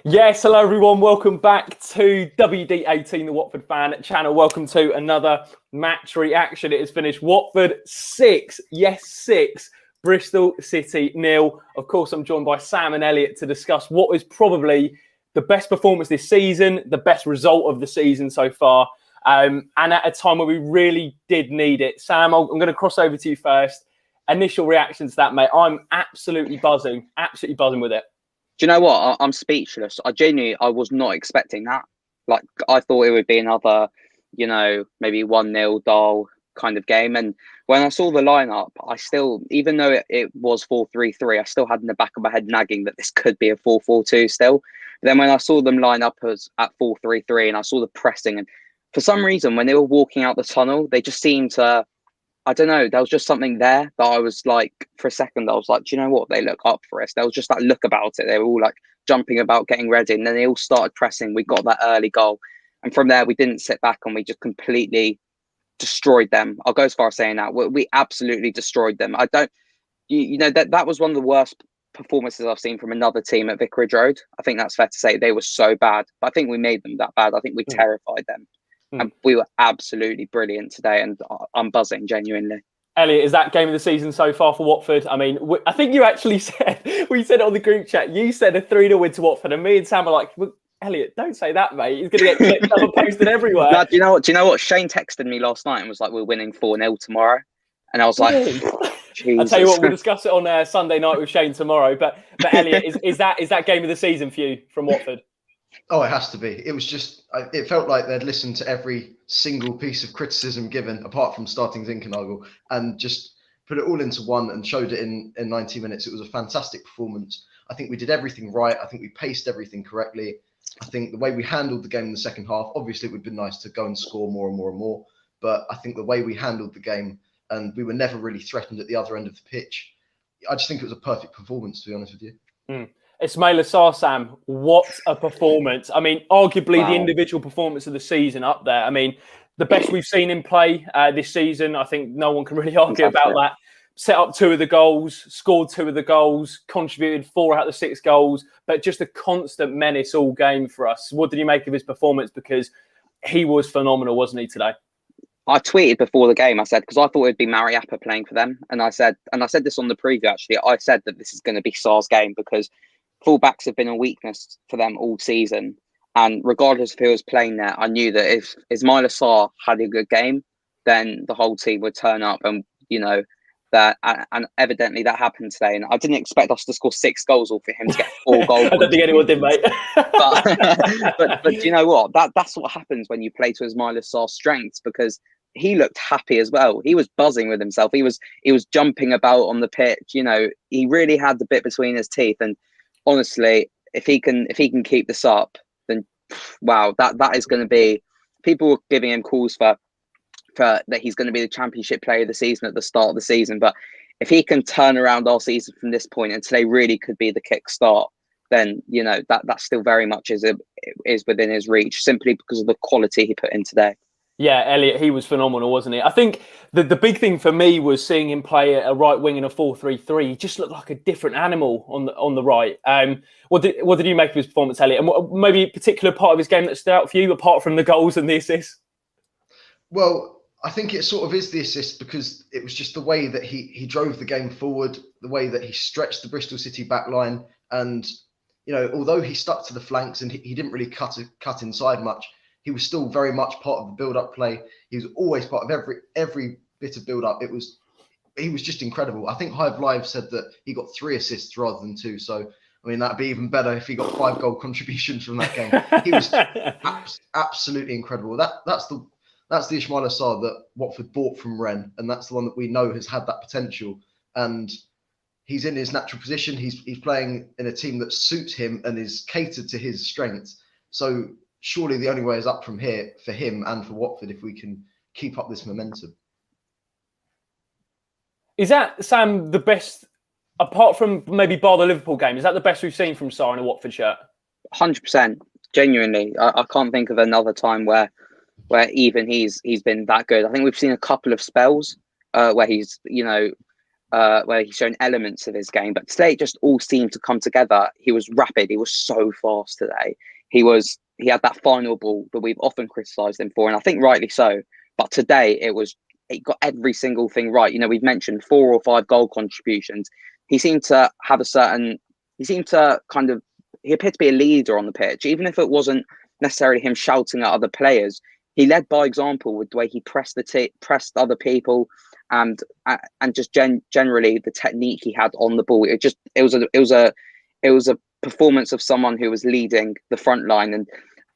Yes, hello everyone. Welcome back to WD18, the Watford fan channel. Welcome to another match reaction. It has finished Watford 6, yes 6, Bristol City 0. Of course, I'm joined by Sam and Elliot to discuss what is probably the best performance this season, the best result of the season so far, and at a time where we really did need it. Sam, I'm going to cross over to you first. Initial reactions to that, mate. I'm absolutely buzzing with it. Do you know what? I'm speechless. I was not expecting that. Like, I thought it would be another, maybe 1-0 dull kind of game. And when I saw the lineup, I still, even though it was 4-3-3, I still had in the back of my head nagging that this could be a 4-4-2 still. But then when I saw them line up as at 4-3-3 and I saw the pressing, and for some reason, when they were walking out the tunnel, they just seemed to, I don't know, there was just something there that I was like, for a second, I was like, do you know what? They look up for us. There was just that look about it. They were all like jumping about, getting ready. And then they all started pressing. We got that early goal. And from there, we didn't sit back and we just completely destroyed them. I'll go as far as saying that. We absolutely destroyed them. That was one of the worst performances I've seen from another team at Vicarage Road. I think that's fair to say. They were so bad. But I think we made them that bad. I think we terrified them. And we were absolutely brilliant today, and I'm buzzing, genuinely. Elliot, is that game of the season so far for Watford? I mean, I think you actually said, we said it on the group chat, you said a 3-0 win to Watford, and me and Sam are like, well, Elliot, don't say that, mate. He's going to get clipped up and posted everywhere. No, do you know what? Shane texted me last night and was like, we're winning 4-0 tomorrow. And I was like, Jesus. I'll tell you what, we'll discuss it on Sunday night with Shane tomorrow. But Elliot, is that game of the season for you from Watford? Oh, it has to be. It was just, it felt like they'd listened to every single piece of criticism given, apart from starting Zinchenko, and just put it all into one and showed it in 90 minutes. It was a fantastic performance. I think we did everything right. I think we paced everything correctly. I think the way we handled the game in the second half, obviously it would have been nice to go and score more and more and more. But I think the way we handled the game, and we were never really threatened at the other end of the pitch, I just think it was a perfect performance, to be honest with you. Ishmaila Sarr, Sam, what a performance. I mean, arguably the individual performance of the season up there. I mean, the best we've seen him play this season. I think no one can really argue about that. Set up 2 of the goals, scored 2 of the goals, contributed 4 out of the 6 goals, but just a constant menace all game for us. What did you make of his performance? Because he was phenomenal, wasn't he, today? I tweeted before the game, I said, because I thought it'd be Mariappa playing for them. And I said this on the preview, actually, I said that this is going to be Sarr's game because fullbacks have been a weakness for them all season. And regardless of who was playing there, I knew that if Ishmaila Sarr had a good game, then the whole team would turn up. And, and evidently that happened today. And I didn't expect us to score 6 goals or for him to get 4 goals. I don't think anyone did, mate. but do you know what? That's what happens when you play to Ishmaila Sarr's strengths, because he looked happy as well. He was buzzing with himself. He was jumping about on the pitch. He really had the bit between his teeth. And honestly, if he can keep this up, then wow, that is going to be. People were giving him calls for that he's going to be the Championship Player of the season at the start of the season. But if he can turn around our season from this point, and today really could be the kick start, then that still very much is within his reach, simply because of the quality he put in today. Yeah, Elliot, he was phenomenal, wasn't he? I think the big thing for me was seeing him play a right wing in a 4-3-3. He just looked like a different animal on the right. What did you make of his performance, Elliot? And maybe a particular part of his game that stood out for you, apart from the goals and the assists? Well, I think it sort of is the assist, because it was just the way that he drove the game forward, the way that he stretched the Bristol City back line. And, although he stuck to the flanks and he didn't really cut inside much, he was still very much part of the build-up play. He was always part of every bit of build-up. He was just incredible. I think Hive Live said that he got 3 assists rather than 2. So, I mean, that'd be even better if he got 5 goal contributions from that game. He was absolutely incredible. That's the Ishmaila Sarr that Watford bought from Rennes, and that's the one that we know has had that potential. And he's in his natural position. He's playing in a team that suits him and is catered to his strengths. So surely the only way is up from here for him and for Watford if we can keep up this momentum. Is that, Sam, the best, apart from maybe bar the Liverpool game, is that the best we've seen from Sarr in a Watford shirt? 100%. Genuinely. I can't think of another time where even he's been that good. I think we've seen a couple of spells where he's, where he's shown elements of his game, but today it just all seemed to come together. He was rapid. He was so fast today. He had that final ball that we've often criticised him for, and I think rightly so. But today it got every single thing right. We've mentioned 4 or 5 goal contributions. He seemed to have he appeared to be a leader on the pitch, even if it wasn't necessarily him shouting at other players. He led by example with the way he pressed other people, and just generally the technique he had on the ball. It was a performance of someone who was leading the front line. And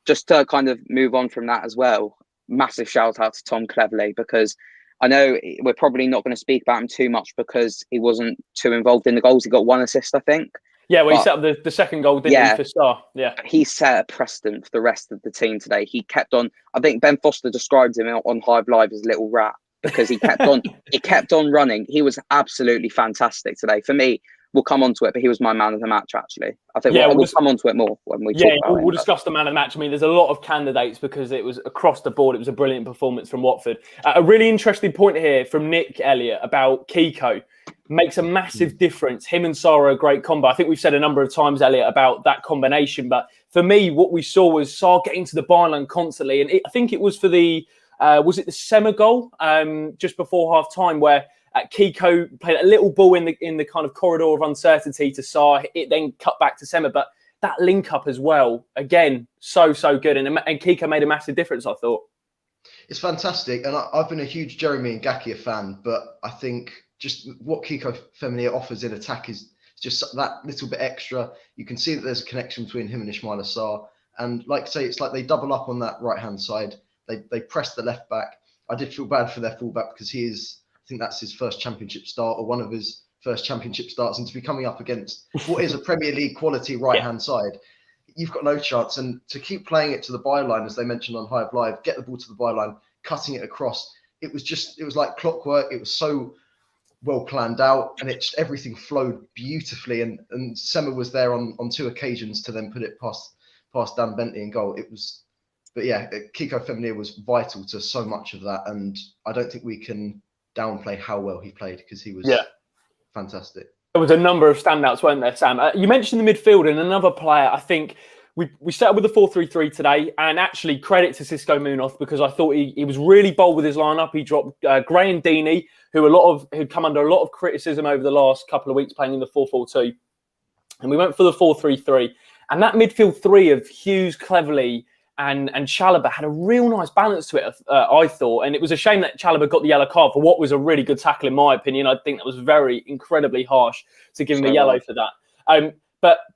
just to kind of move on from that as well, massive shout out to Tom Cleverley, because I know we're probably not going to speak about him too much because he wasn't too involved in the goals. He got 1 assist, I think. Yeah, well, he set up the second goal, didn't he, for Sarr? Yeah. He set a precedent for the rest of the team today. He kept on. I think Ben Foster described him on Hive Live as little rat, because he kept on. He kept on running. He was absolutely fantastic today. For me, we'll come on to it, but he was my man of the match, actually. I think we'll come on to it more when we talk about it. We'll discuss the man of the match. I mean, there's a lot of candidates because it was across the board. It was a brilliant performance from Watford. A really interesting point here from Nick Elliot about Kiko. Makes a massive difference. Him and Sarr are a great combo. I think we've said a number of times, Elliot, about that combination. But for me, what we saw was Sarr getting to the byline constantly. And I think it was for was it the Sema goal just before half time, where Kiko played a little ball in the kind of corridor of uncertainty to Sarr. It then cut back to Sema. But that link up as well, again, so good. And Kiko made a massive difference, I thought. It's fantastic. And I've been a huge Jeremy Ngakia fan, but I think just what Kiko Femenia offers in attack is just that little bit extra. You can see that there's a connection between him and Ishmaila Sarr. And like I say, it's like they double up on that right-hand side. They press the left back. I did feel bad for their fullback because I think that's his first championship start, or one of his first championship starts. And to be coming up against what is a Premier League quality right-hand side, you've got no chance. And to keep playing it to the byline, as they mentioned on Hive Live, get the ball to the byline, cutting it across. It was like clockwork. It was so well planned out, and everything flowed beautifully. And Sema was there on 2 occasions to then put it past Dan Bentley in goal. But yeah, Kiko Femenia was vital to so much of that, and I don't think we can downplay how well he played, because he was fantastic. There was a number of standouts, weren't there, Sam? You mentioned the midfield, and another player, I think we started with the 4-3-3 today, and actually credit to Cisco Munoz, because I thought he was really bold with his lineup. He dropped Gray and Deeney, who'd come under a lot of criticism over the last couple of weeks playing in the 4-4-2. And we went for the 4-3-3. And that midfield three of Hughes, Cleverley, and Chalobah had a real nice balance to it, I thought. And it was a shame that Chalobah got the yellow card for what was a really good tackle, in my opinion. I think that was incredibly harsh to give him a yellow for that.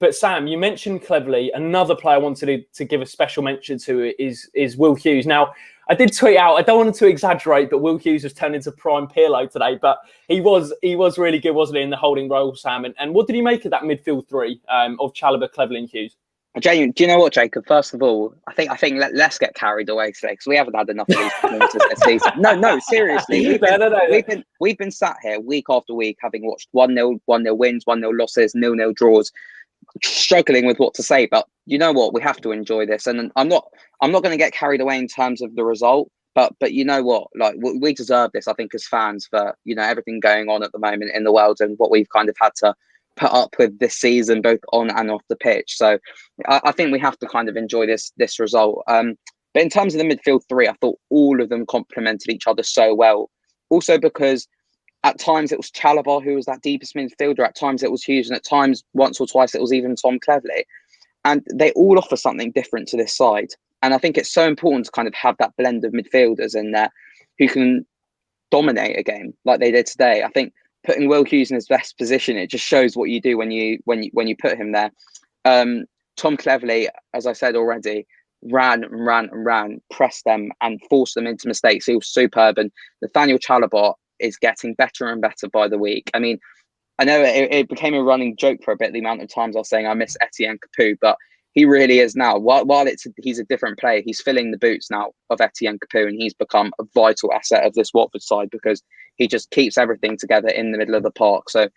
But Sam, you mentioned Cleverley. Another player I wanted to give a special mention to is Will Hughes. Now, I did tweet out, I don't want to exaggerate, but Will Hughes has turned into prime Pirlo today. But he was really good, wasn't he, in the holding role, Sam? And what did he make of that midfield three of Chalobah, Cleverley and Hughes? Do you know what, Jacob? First of all, I think let's get carried away today, because we haven't had enough of these performances this season. No, seriously. We've been sat here week after week, having watched 1-0 wins, 1-0 losses, 0-0 draws, struggling with what to say. But you know what? We have to enjoy this, and I'm not going to get carried away in terms of the result. But you know what? Like, we deserve this, I think, as fans, for everything going on at the moment in the world and what we've kind of had to put up with this season, both on and off the pitch. So I think we have to kind of enjoy this result. But in terms of the midfield three, I thought all of them complemented each other so well. Also because at times it was Chalobah who was that deepest midfielder, at times it was Hughes, and at times, once or twice, it was even Tom Cleverley. And they all offer something different to this side. And I think it's so important to kind of have that blend of midfielders in there who can dominate a game like they did today. I think putting Will Hughes in his best position, it just shows what you do when you put him there. Tom Cleverley, as I said already, ran, pressed them and forced them into mistakes. He was superb. And Nathaniel Chalobah is getting better and better by the week. I mean, I know it became a running joke for a bit, the amount of times I was saying I miss Etienne Capoue, but he really is now. While he's a different player, he's filling the boots now of Etienne Capoue, and he's become a vital asset of this Watford side because he just keeps everything together in the middle of the park. So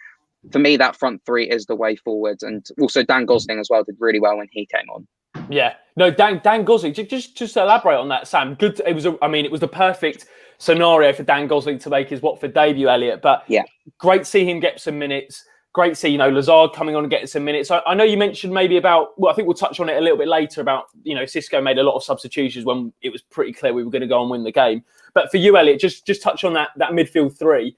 for me, that front three is the way forward. And also Dan Gosling as well did really well when he came on. Yeah, no, Dan Gosling. Just to elaborate on that, Sam. Good. It was the perfect scenario for Dan Gosling to make his Watford debut, Elliot. But Yeah, great to see him get some minutes. Great to see, Lazard coming on and getting some minutes. I know you mentioned maybe about, well, I think we'll touch on it a little bit later about, Cisco made a lot of substitutions when it was pretty clear we were going to go and win the game. But for you, Elliot, just touch on that midfield three.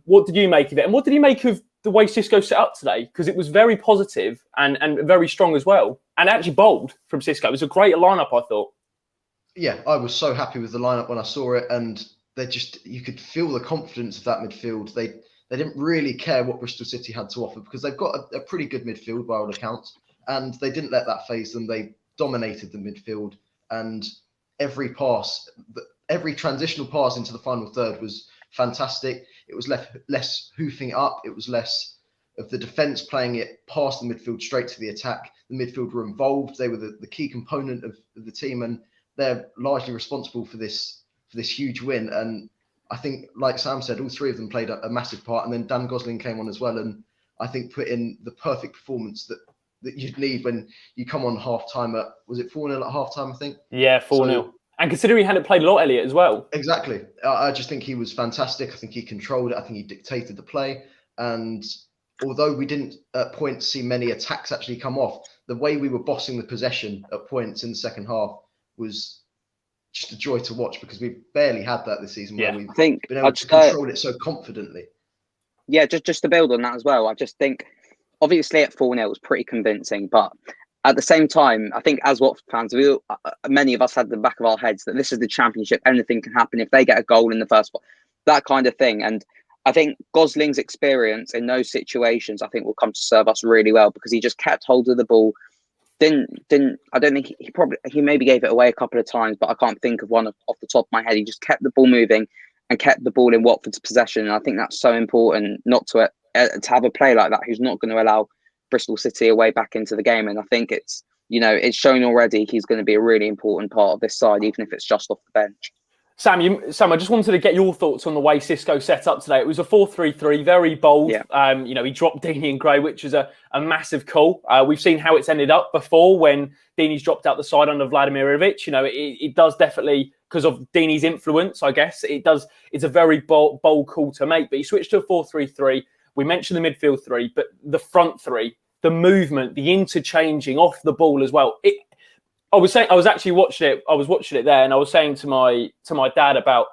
What did you make of it? And what did you make of the way Cisco set up today? Because it was very positive and very strong as well. And actually bold from Cisco. It was a great lineup, I thought. Yeah, I was so happy with the lineup when I saw it. And you could feel the confidence of that midfield. They didn't really care what Bristol City had to offer because they've got a pretty good midfield by all accounts. And they didn't let that faze them. They dominated the midfield. And every transitional pass into the final third was fantastic. It was less hoofing up. It was less of the defence playing it past the midfield straight to the attack. The midfield were involved. They were the key component of the team. And they're largely responsible for this huge win. And I think, like Sam said, all three of them played a massive part. And then Dan Gosling came on as well. And I think put in the perfect performance that you'd need when you come on half-time was it 4-0 at half-time, I think? Yeah, 4-0. And considering he hadn't played a lot, Elliot, as well. Exactly. I just think he was fantastic. I think he controlled it. I think he dictated the play. And although we didn't at points see many attacks actually come off, the way we were bossing the possession at points in the second half was just a joy to watch because we've barely had that this season where we've been able to control it so confidently. Yeah, just to build on that as well, I just think obviously at 4-0 it was pretty convincing, but at the same time, I think as Watford fans, many of us had the back of our heads that this is the Championship, anything can happen if they get a goal in the first one, that kind of thing. And I think Gosling's experience in those situations, I think, will come to serve us really well because he just kept hold of the ball. I don't think he maybe gave it away a couple of times, but I can't think of one off the top of my head. He just kept the ball moving and kept the ball in Watford's possession. And I think that's so important not to have a player like that who's not going to allow Bristol City away back into the game. And I think it's shown already he's going to be a really important part of this side, even if it's just off the bench. Sam, I just wanted to get your thoughts on the way Cisco set up today. It was a 4-3-3, very bold. Yeah. He dropped Deeney and Gray, which is a massive call. We've seen how it's ended up before when Deeney's dropped out the side under Vladimirovic. It does definitely, because of Deeney's influence, I guess, it's a very bold call to make. But he switched to a 4-3-3. We mentioned the midfield three, but the front three, the movement, the interchanging off the ball as well. I was watching it there, and I was saying to my dad about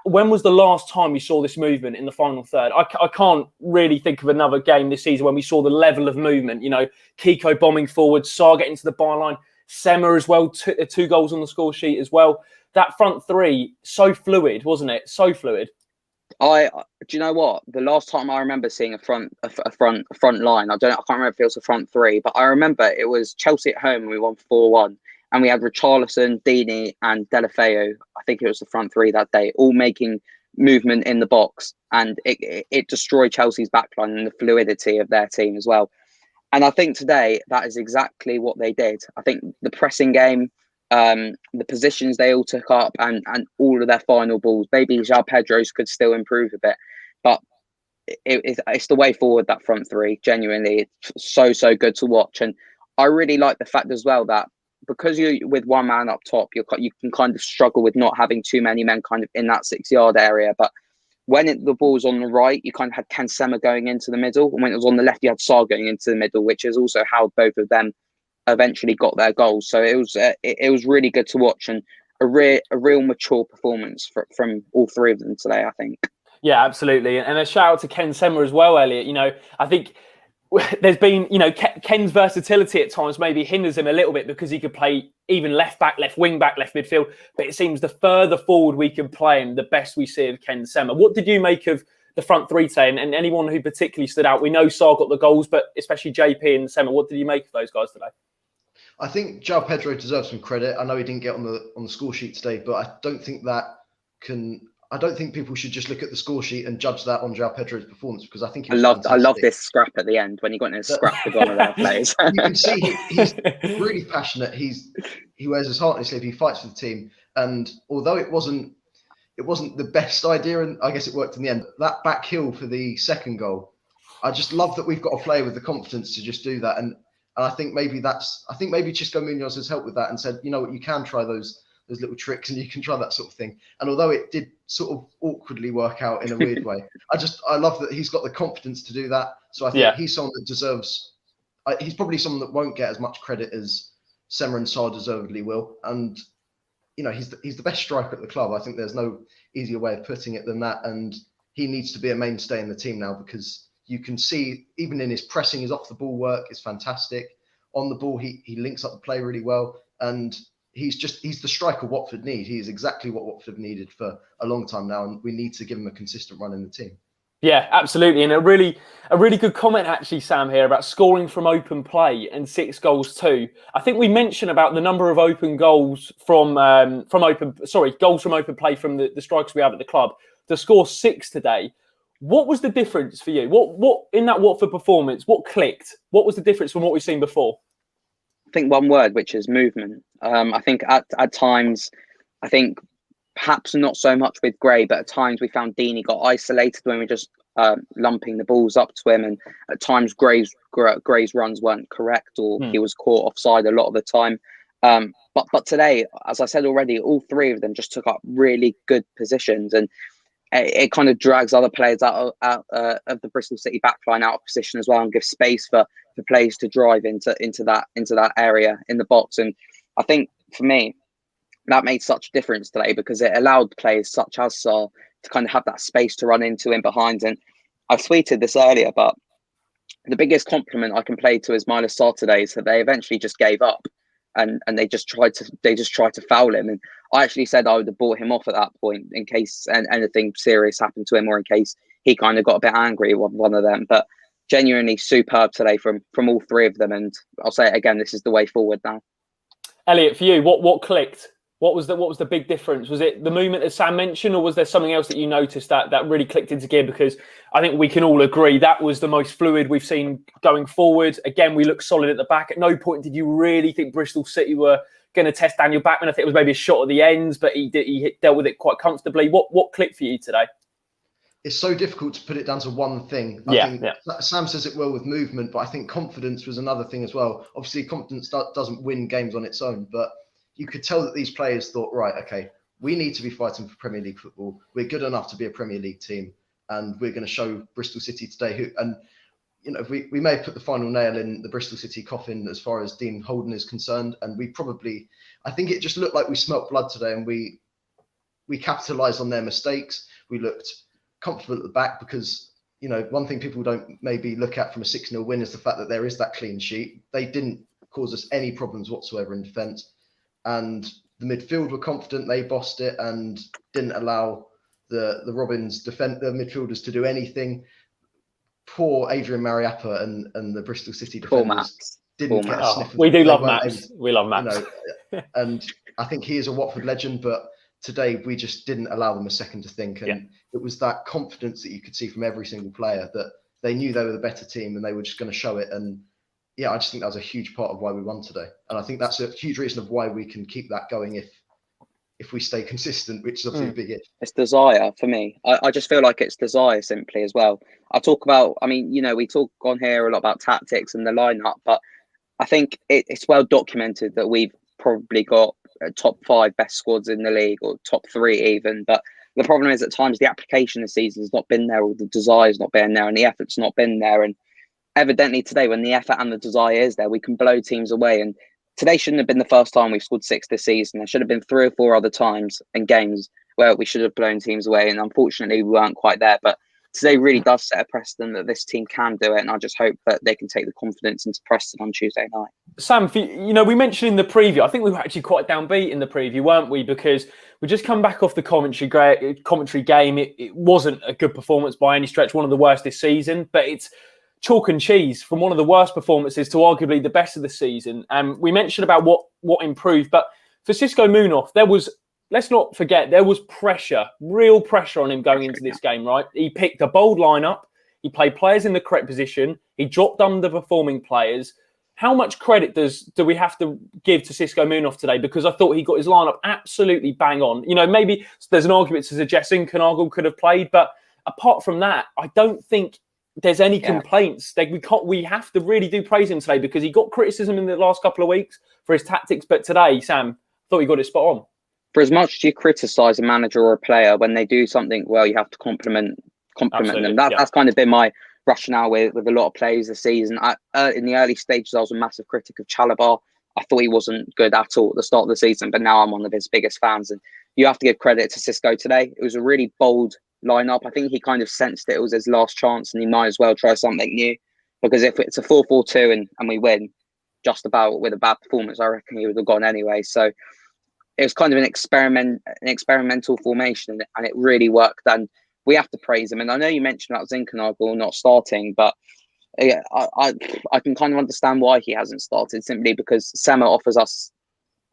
when was the last time we saw this movement in the final third. I can't really think of another game this season when we saw the level of movement. Kiko bombing forward, Sarr getting to the byline, Sema as well, two goals on the score sheet as well. That front three, so fluid, wasn't it? So fluid. Do you know what? The last time I remember seeing a front line, I can't remember if it was a front three, but I remember it was Chelsea at home and we won 4-1, and we had Richarlison, Deeney, and Delafeu. I think it was the front three that day, all making movement in the box, and it destroyed Chelsea's backline and the fluidity of their team as well. And I think today that is exactly what they did. I think the pressing game, the positions they all took up, and all of their final balls. Maybe Joao Pedro's could still improve a bit, but it's the way forward, that front three. Genuinely, it's so good to watch. And I really like the fact as well that because you with one man up top, you can kind of struggle with not having too many men kind of in that 6-yard area. But when the ball's on the right, you kind of had Ken Sema going into the middle, and when it was on the left, you had Sarr going into the middle, which is also how both of them eventually got their goals. So it was really good to watch, and a real mature performance from all three of them today, I think. Yeah, absolutely. And a shout out to Ken Sema as well, Elliot. I think there's been, Ken's versatility at times maybe hinders him a little bit because he could play even left back, left wing back, left midfield. But it seems the further forward we can play him, the best we see of Ken Sema. What did you make of the front three today, and anyone who particularly stood out? We know Sarr got the goals, but especially JP and Sema. What did you make of those guys today? I think Joao Pedro deserves some credit. I know he didn't get on the score sheet today, but I don't think people should just look at the score sheet and judge that on Joao Pedro's performance, because I think he was I love this scrap at the end when he got in a scrap with one of their players. You can see he's really passionate. He wears his heart on his sleeve. He fights for the team, and although it wasn't the best idea, and I guess it worked in the end. That back heel for the second goal, I just love that we've got a player with the confidence to just do that, and I think maybe Cisco Munoz has helped with that and said, you know what, you can try those there's little tricks and you can try that sort of thing. And although it did sort of awkwardly work out in a weird way, I love that he's got the confidence to do that. So I think he's someone that deserves. He's probably someone that won't get as much credit as Semmer and Sarr deservedly will. And he's the best striker at the club. I think there's no easier way of putting it than that. And he needs to be a mainstay in the team now, because you can see even in his pressing, his off the ball work is fantastic. On the ball, he links up the play really well, and he's the striker Watford need. He is exactly what Watford have needed for a long time now, and we need to give him a consistent run in the team. Yeah, absolutely. And a really good comment actually, Sam, here about scoring from open play and 6 goals too. I think we mentioned about the number of open goals goals from open play from the strikers we have at the club. To score 6 today, what was the difference for you? What in that Watford performance, what clicked? What was the difference from what we've seen before? I think one word, which is movement. I think at times, I think perhaps not so much with Gray, but at times we found Deeney got isolated when we were just lumping the balls up to him, and at times Gray's runs weren't correct, or he was caught offside a lot of the time. But today, as I said already, all 3 of them just took up really good positions, and it kind of drags other players out of the Bristol City backline out of position as well, and gives space for players to drive into that area in the box. And I think for me, that made such a difference today, because it allowed players such as Sarr to kind of have that space to run into in behind. And I tweeted this earlier, but the biggest compliment I can pay to Ishmaila Sarr today is that they eventually just gave up. And they just tried to foul him. And I actually said I would have bought him off at that point in case anything serious happened to him, or in case he kind of got a bit angry with one of them. But genuinely superb today from all 3 of them. And I'll say it again, this is the way forward now. Elliot, for you, what clicked? What was the big difference? Was it the movement as Sam mentioned, or was there something else that you noticed that really clicked into gear? Because I think we can all agree that was the most fluid we've seen going forward. Again, we looked solid at the back. At no point did you really think Bristol City were going to test Daniel Bachmann. I think it was maybe a shot at the ends, but he dealt with it quite comfortably. What clicked for you today? It's so difficult to put it down to one thing. I think Sam says it well with movement, but I think confidence was another thing as well. Obviously, confidence doesn't win games on its own, but you could tell that these players thought, right, okay, we need to be fighting for Premier League football. We're good enough to be a Premier League team, and we're going to show Bristol City today we may have put the final nail in the Bristol City coffin as far as Dean Holden is concerned, and I think it just looked like we smelt blood today, and we capitalised on their mistakes. We looked comfortable at the back, because one thing people don't maybe look at from a 6-0 win is the fact that there is that clean sheet. They didn't cause us any problems whatsoever in defence. And the midfield were confident, they bossed it and didn't allow the Robins the midfielders to do anything. Poor Adrian Mariappa and the Bristol City defenders didn't get a sniff. We do love Maps. We love Maps. And I think he is a Watford legend, but today we just didn't allow them a second to think. And it was that confidence that you could see from every single player, that they knew they were the better team and they were just going to show it. And I just think that was a huge part of why we won today. And I think that's a huge reason of why we can keep that going if we stay consistent, which is obviously a big if. It's desire for me. I just feel like it's desire simply as well. We talk on here a lot about tactics and the lineup, but I think it's well documented that we've probably got top 5 best squads in the league, or top 3 even. But the problem is at times the application this season has not been there, or the desire's not been there, and the effort's not been there. And evidently today, when the effort and the desire is there, we can blow teams away. And today shouldn't have been the first time we've scored 6 this season. There should have been 3 or 4 other times and games where we should have blown teams away. And unfortunately, we weren't quite there. But today really does set a precedent that this team can do it. And I just hope that they can take the confidence into Preston on Tuesday night. Sam, we mentioned in the preview, I think we were actually quite downbeat in the preview, weren't we? Because we just come back off the commentary game. It wasn't a good performance by any stretch, one of the worst this season. But it's chalk and cheese from one of the worst performances to arguably the best of the season. And we mentioned about what improved, but for Cisco Munoz, let's not forget, there was pressure, real pressure on him going into this game, right? He picked a bold lineup. He played players in the correct position. He dropped underperforming players. How much credit do we have to give to Cisco Munoz today? Because I thought he got his lineup absolutely bang on. Maybe there's an argument to suggest Inkanagel could have played, but apart from that, I don't think there's any complaints. We have to really do praise him today, because he got criticism in the last couple of weeks for his tactics. But today, Sam, thought he got it spot on. for as much as you criticise a manager or a player, when they do something well, you have to compliment them. That's kind of been my rationale with a lot of players this season. In the early stages, I was a massive critic of Chalobah. I thought he wasn't good at all at the start of the season, but now I'm one of his biggest fans. And you have to give credit to Cisco today. It was a really bold lineup. I think he kind of sensed it was his last chance, and he might as well try something new. Because if it's a 4-4-2 and we win, just about with a bad performance, I reckon he would have gone anyway. So it was kind of an experimental formation, and it really worked. And we have to praise him. And I know you mentioned about Zinchenko not starting, but yeah, I can kind of understand why he hasn't started, simply because Sema offers us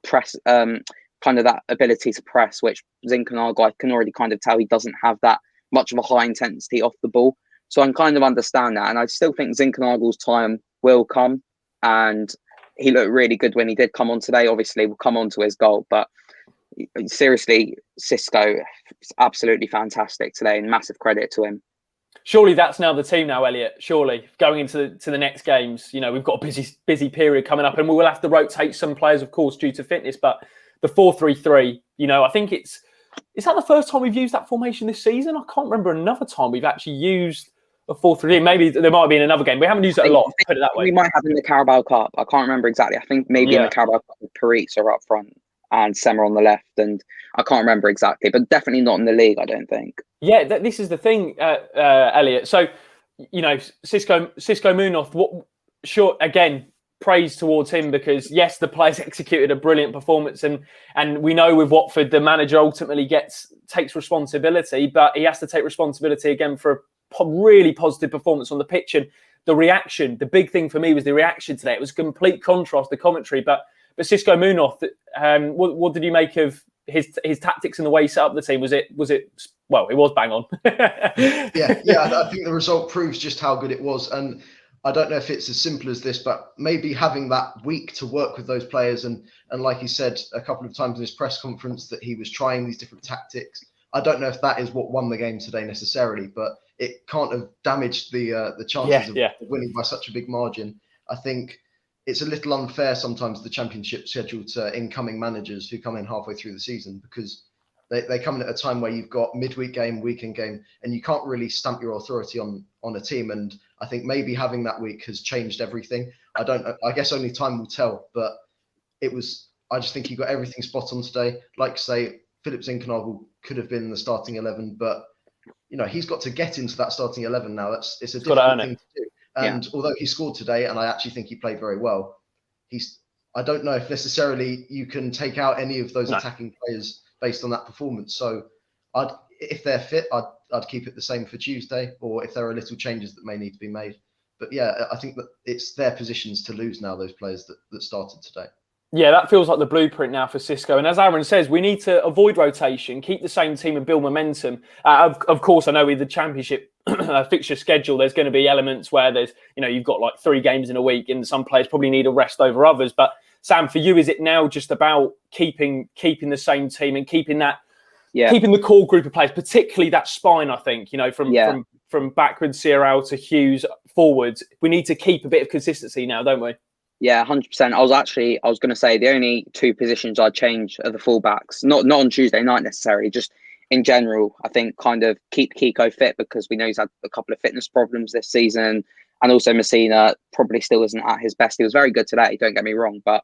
press, kind of that ability to press, which Zinchenko, I can already kind of tell he doesn't have that much of a high intensity off the ball. So I kind of understand that. And I still think Zinchenko's time will come. And he looked really good when he did come on today. Obviously, we'll come on to his goal. But seriously, Cisco is absolutely fantastic today, and massive credit to him. Surely that's now the team now, Elliot. Surely going into the next games, we've got a busy period coming up, and we will have to rotate some players, of course, due to fitness. But the 4-3-3, I think is that the first time we've used that formation this season? I can't remember another time we've actually used a 4-3-3. Maybe there might have been another game. We haven't used it a lot, put it that way. We might have in the Carabao Cup. I can't remember exactly. I think maybe in the Carabao Cup, Paritz are up front and Sema on the left, and I can't remember exactly, but definitely not in the league, I don't think. Yeah, this is the thing, Elliot. So, Cisco Munoz, again, praise towards him, because yes, the players executed a brilliant performance, and we know with Watford, the manager ultimately takes responsibility, but he has to take responsibility again for a really positive performance on the pitch. And the reaction, the big thing for me was the reaction today. It was a complete contrast, the commentary, but Cisco Munoz, what did you make of his tactics and the way he set up the team? Was it well, it was bang on. yeah, I think the result proves just how good it was. And I don't know if it's as simple as this, but maybe having that week to work with those players, and like he said a couple of times in his press conference that he was trying these different tactics. I don't know if that is what won the game today necessarily, but it can't have damaged the chances of winning by such a big margin. I think it's a little unfair sometimes, the Championship schedule, to incoming managers who come in halfway through the season, because they come in at a time where you've got midweek game, weekend game, and you can't really stamp your authority on a team. And I think maybe having that week has changed everything. I guess only time will tell, but I just think he got everything spot on today. Like I say, Philip Zinchenko could have been the starting 11, but he's got to get into that starting 11 now. It's a difficult thing to do. And although he scored today, and I actually think he played very well, I don't know if necessarily you can take out any of those attacking players based on that performance. So if they're fit, I'd keep it the same for Tuesday, or if there are little changes that may need to be made. But yeah, I think that it's their positions to lose now, those players that started today. Yeah, that feels like the blueprint now for Cisco. And as Aaron says, we need to avoid rotation, keep the same team and build momentum. Of course, I know with the Championship fixture schedule, there's going to be elements where there's, you've got like 3 games in a week, and some players probably need a rest over others. But Sam, for you, is it now just about keeping the same team and keeping the core group of players, particularly that spine? I think, from backwards Sierra to Hughes forwards, we need to keep a bit of consistency now, don't we? Yeah, 100%. I was going to say the only 2 positions I'd change are the fullbacks. Not on Tuesday night necessarily, just in general. I think kind of keep Kiko fit, because we know he's had a couple of fitness problems this season. And also Messina probably still isn't at his best. He was very good today, don't get me wrong. But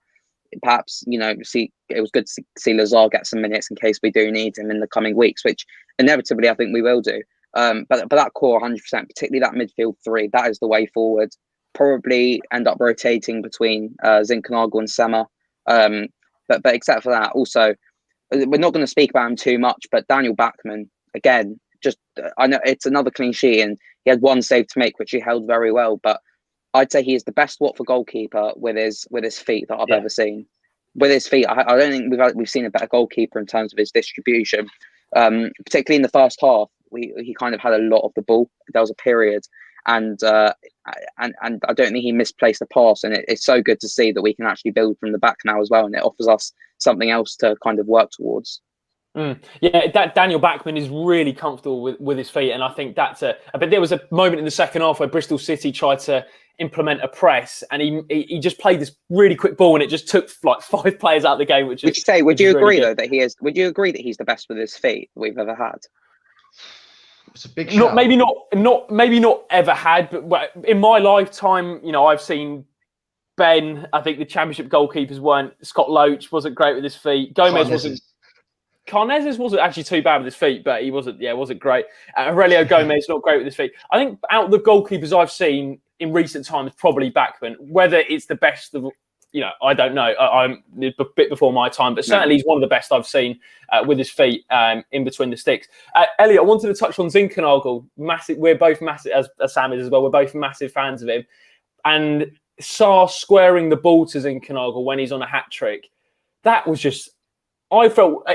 perhaps, it was good to see Lazar get some minutes in case we do need him in the coming weeks, which inevitably I think we will do. But that core 100%, particularly that midfield 3, that is the way forward. Probably end up rotating between Zinchenko and Sema. But except for that, also, we're not going to speak about him too much, but Daniel Bachmann, again, I know it's another clean sheet, and he had 1 save to make, which he held very well. But I'd say he is the best Watford goalkeeper with his feet that I've ever seen. With his feet, I don't think we've seen a better goalkeeper in terms of his distribution. Particularly in the first half, he kind of had a lot of the ball. There was a period. And I don't think he misplaced a pass, and it's so good to see that we can actually build from the back now as well, and it offers us something else to kind of work towards. Yeah, Daniel Bachmann is really comfortable with his feet, and I think that's but there was a moment in the second half where Bristol City tried to implement a press, and he just played this really quick ball, and it just took like 5 players out of the game. Would you agree really though that he is? Would you agree that he's the best with his feet we've ever had? It's a big shout. Maybe not ever had, but in my lifetime, I've seen Ben. I think the Championship goalkeepers weren't. Scott Loach wasn't great with his feet. Gomez wasn't. Karnezes wasn't actually too bad with his feet, but he wasn't. Yeah, wasn't great. Aurelio Gomez not great with his feet. I think out of the goalkeepers I've seen in recent times, probably Bachmann. Whether it's the best of, I don't know. I'm a bit before my time, but certainly he's one of the best I've seen with his feet in between the sticks. Elliot, I wanted to touch on Zinchenko. Massive. We're both massive, as Sam is as well. We're both massive fans of him. And Sarr squaring the ball to Zinchenko when he's on a hat trick. That was just. I felt,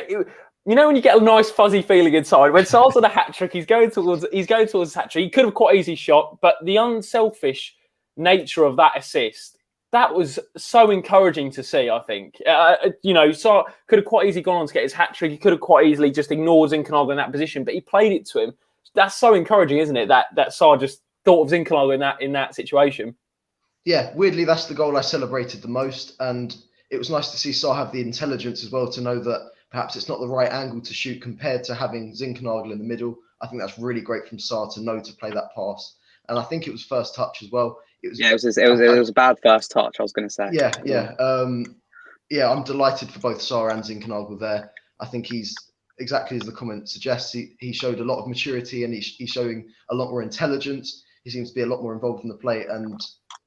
when you get a nice fuzzy feeling inside when Sarr's on a hat trick, he's going towards his hat trick. He could have quite easily shot, but the unselfish nature of that assist, that was so encouraging to see. I think, Sarr could have quite easily gone on to get his hat trick. He could have quite easily just ignored Zinchenko in that position, but he played it to him. That's so encouraging, isn't it? That Sarr just thought of Zinchenko in that situation. Yeah, weirdly, that's the goal I celebrated the most, and it was nice to see Sarr have the intelligence as well to know that perhaps it's not the right angle to shoot compared to having Zinchenko in the middle. I think that's really great from Sarr to know to play that pass. And I think it was first touch as well. It was a bad first touch, I was going to say. Yeah. I'm delighted for both Sarr and Zinchenko there. I think he's exactly as the comment suggests. He showed a lot of maturity, and he's showing a lot more intelligence. He seems to be a lot more involved in the play, and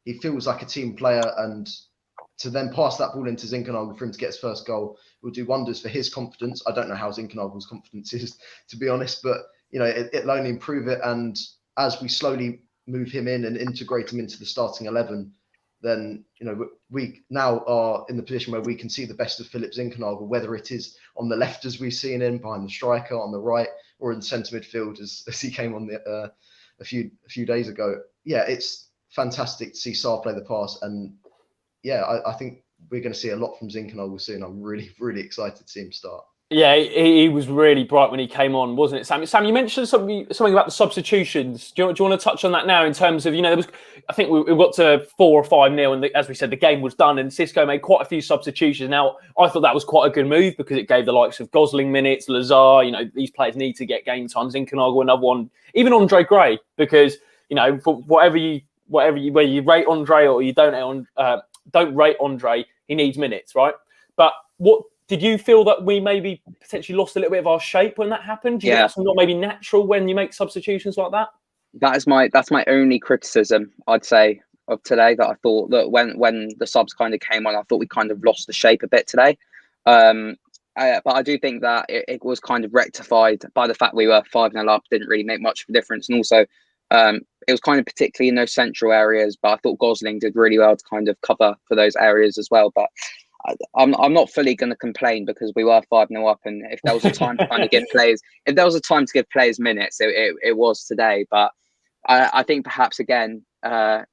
he feels like a team player, and to then pass that ball into Zinchenko for him to get his first goal will do wonders for his confidence. I don't know how Zinchenko's confidence is, to be honest, but it'll only improve it. And as we slowly move him in and integrate him into the starting 11, then we now are in the position where we can see the best of Philip Zinchenko, whether it is on the left as we've seen him behind the striker, on the right, or in centre midfield as he came on a few days ago. Yeah, it's fantastic to see Sarr play the pass, and I think we're going to see a lot from Zinchenko soon. I'm really, really excited to see him start. Yeah, he was really bright when he came on, wasn't it, Sam? Sam, you mentioned something about the substitutions. Do you want to touch on that now in terms of, I think we got to 4 or 5-0, and as we said, the game was done, and Cisco made quite a few substitutions. Now, I thought that was quite a good move because it gave the likes of Gosling minutes, Lazar, these players need to get game time. Zinchenko, another one, even Andre Gray, because, for whether you rate Andre or you don't rate Andre, he needs minutes, right? But what did you feel that we maybe potentially lost a little bit of our shape when that happened? Do you think that's not maybe natural when you make substitutions like that? That's my only criticism, I'd say, of today. That I thought that when the subs kind of came on, I thought we kind of lost the shape a bit today. But I do think that it was kind of rectified by the fact we were 5-0 up. Didn't really make much of a difference, and also it was kind of particularly in those central areas. But I thought Gosling did really well to kind of cover for those areas as well. But I'm not fully going to complain because we were 5-0 up, and if there was a time to kind of give players, minutes, it was today. But I think perhaps again, I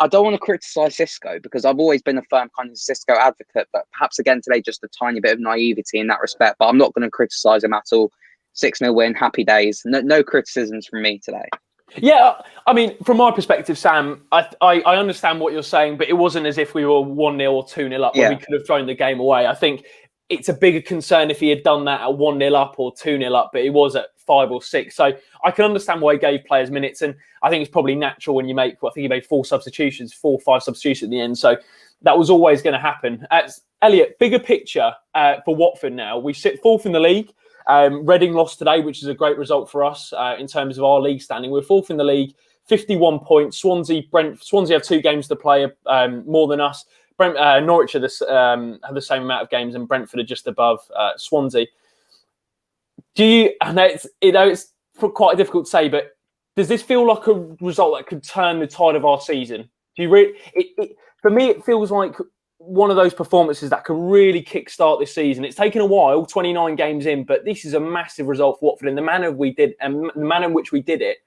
don't want to criticise Cisco because I've always been a firm kind of Cisco advocate. But perhaps again today, just a tiny bit of naivety in that respect. But I'm not going to criticise him at all. 6-0 win, happy days. No criticisms from me today. Yeah, I mean, from my perspective, Sam, I understand what you're saying, but it wasn't as if we were 1-0 or 2-0 up where we could have thrown the game away. I think it's a bigger concern if he had done that at 1-0 up or 2-0 up, but it was at 5 or 6. So I can understand why he gave players minutes, and I think it's probably natural when you make, I think he made 4 or 5 substitutions at the end. So that was always going to happen. Elliot, bigger picture for Watford now. We sit 4th in the league. Reading lost today, which is a great result for us in terms of our league standing. We're 4th in the league, 51 points. Swansea have 2 games to play more than us. Norwich have the same amount of games, and Brentford are just above Swansea. I know it's quite difficult to say, but does this feel like a result that could turn the tide of our season? For me, it feels like one of those performances that could really kickstart this season. It's taken a while, 29 games in, but this is a massive result for Watford in the manner in which we did it.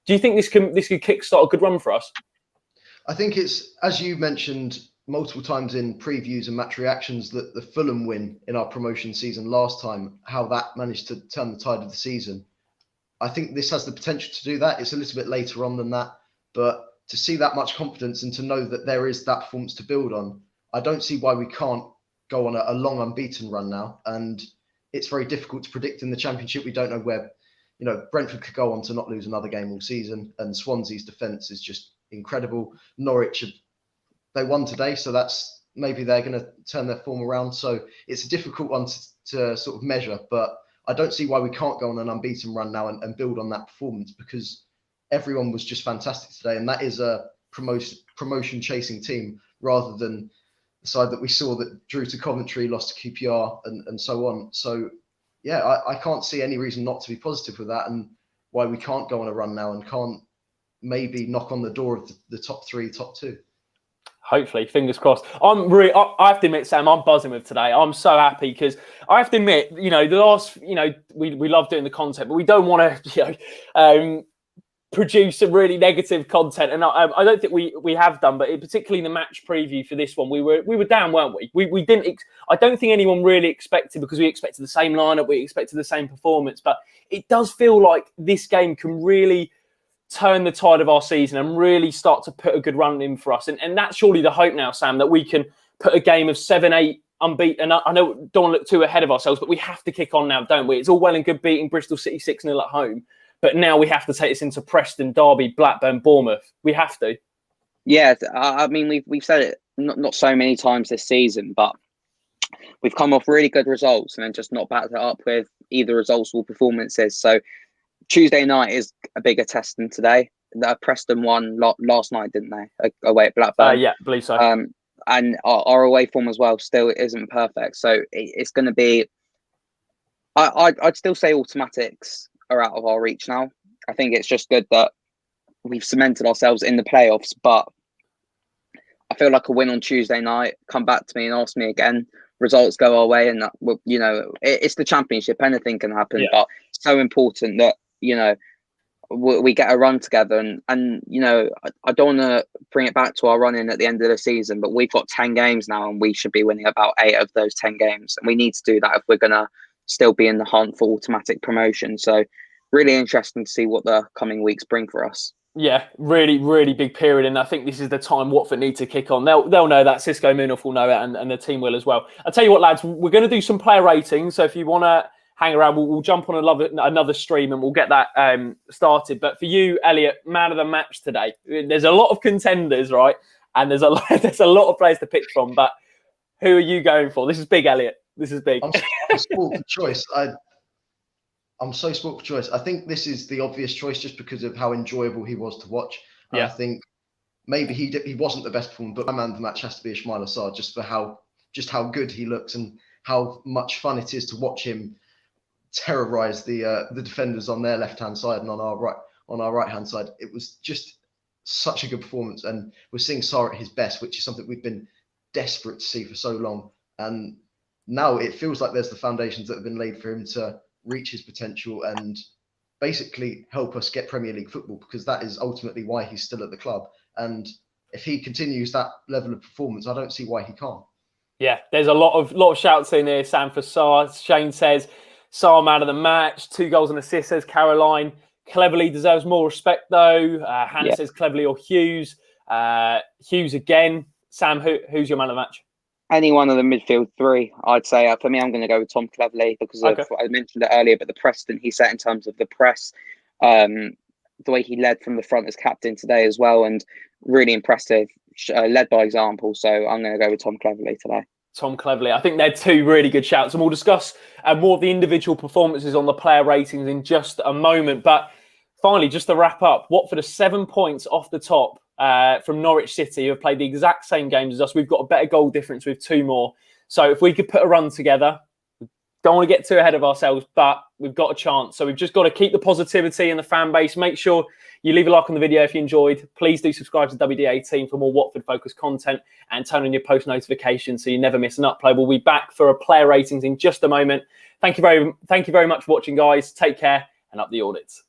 Do you think this could kickstart a good run for us? I think it's, as you mentioned multiple times in previews and match reactions, that the Fulham win in our promotion season last time, how that managed to turn the tide of the season. I think this has the potential to do that. It's a little bit later on than that, but to see that much confidence and to know that there is that performance to build on, I don't see why we can't go on a long unbeaten run now. And it's very difficult to predict in the Championship. We don't know where, Brentford could go on to not lose another game all season, and Swansea's defence is just incredible. Norwich, they won today, so that's maybe they're going to turn their form around. So it's a difficult one to sort of measure, but I don't see why we can't go on an unbeaten run now and build on that performance, because everyone was just fantastic today, and that is a promotion chasing team rather than the side that we saw that drew to Coventry, lost to QPR, and so on. So yeah, I can't see any reason not to be positive with that, and why we can't go on a run now and can't maybe knock on the door of the top 3, top 2. Hopefully, fingers crossed. I have to admit, Sam, I'm buzzing with today. I'm so happy because I have to admit, the last, we love doing the content, but we don't want to, produce some really negative content, and I don't think we have done. But particularly the match preview for this one, we were down, weren't we? We didn't. I don't think anyone really expected, because we expected the same lineup, we expected the same performance. But it does feel like this game can really turn the tide of our season and really start to put a good run in for us. And that's surely the hope now, Sam, that we can put a game of 7-8 unbeaten. I know we don't want to look too ahead of ourselves, but we have to kick on now, don't we? It's all well and good beating Bristol City 6-0 at home, but now we have to take this into Preston, Derby, Blackburn, Bournemouth. We have to. Yeah, I mean, we've said it not so many times this season, but we've come off really good results and then just not backed it up with either results or performances. So Tuesday night is a bigger test than today. Preston won last night, didn't they? Away at Blackburn. Yeah, I believe so. And our away form as well still isn't perfect. So it's going to be... I'd still say automatics are out of our reach now. I think it's just good that we've cemented ourselves in the playoffs, but I feel like a win on Tuesday night, come back to me and ask me again, results go our way, and that, it's the Championship, anything can happen. But it's so important that we get a run together, and I don't want to bring it back to our run in at the end of the season, but we've got 10 games now and we should be winning about 8 of those 10 games, and we need to do that if we're going to still be in the hunt for automatic promotion. So really interesting to see what the coming weeks bring for us. Yeah, really, really big period, and I think this is the time Watford need to kick on. They'll know that. Cisco, Munoz will know it, and the team will as well. I'll tell you what, lads, we're going to do some player ratings, so if you want to hang around, we'll jump on another stream and we'll get that started. But for you, Elliot, man of the match today, there's a lot of contenders, right? And there's a lot of players to pick from, but who are you going for? This is big, Elliot. This is big. I'm spoiled for choice. I'm so spoiled for choice. I think this is the obvious choice just because of how enjoyable he was to watch. And I think maybe he wasn't the best performer, but my man of the match has to be Ishmaila Sarr, just for how good he looks and how much fun it is to watch him terrorize the defenders on their left-hand side and on our right-hand side. It was just such a good performance, and we're seeing Sarr at his best, which is something we've been desperate to see for so long. And now it feels like there's the foundations that have been laid for him to reach his potential and basically help us get Premier League football, because that is ultimately why he's still at the club. And if he continues that level of performance, I don't see why he can't. Yeah, there's a lot of shouts in here, Sam, for Sarr. Shane says Sarr man of the match, 2 goals and assists, says Caroline. Cleverly deserves more respect though. Hannah says Cleverly or Hughes. Hughes again. Sam, who's your man of the match? Any one of the midfield 3, I'd say. For me, I'm going to go with Tom Cleverley because of, I mentioned it earlier, but the precedent he set in terms of the press, the way he led from the front as captain today as well, and really impressive, led by example. So I'm going to go with Tom Cleverley today. Tom Cleverley. I think they're 2 really good shouts, and we'll discuss more of the individual performances on the player ratings in just a moment. But finally, just to wrap up, Watford are 7 points off the top from Norwich City, who have played the exact same games as us. We've got a better goal difference with 2 more. So if we could put a run together, don't want to get too ahead of ourselves, but we've got a chance. So we've just got to keep the positivity in the fan base. Make sure you leave a like on the video if you enjoyed. Please do subscribe to WD18 for more Watford-focused content and turn on your post notifications so you never miss an upload. We'll be back for a player ratings in just a moment. Thank you very much for watching, guys. Take care and up the audits.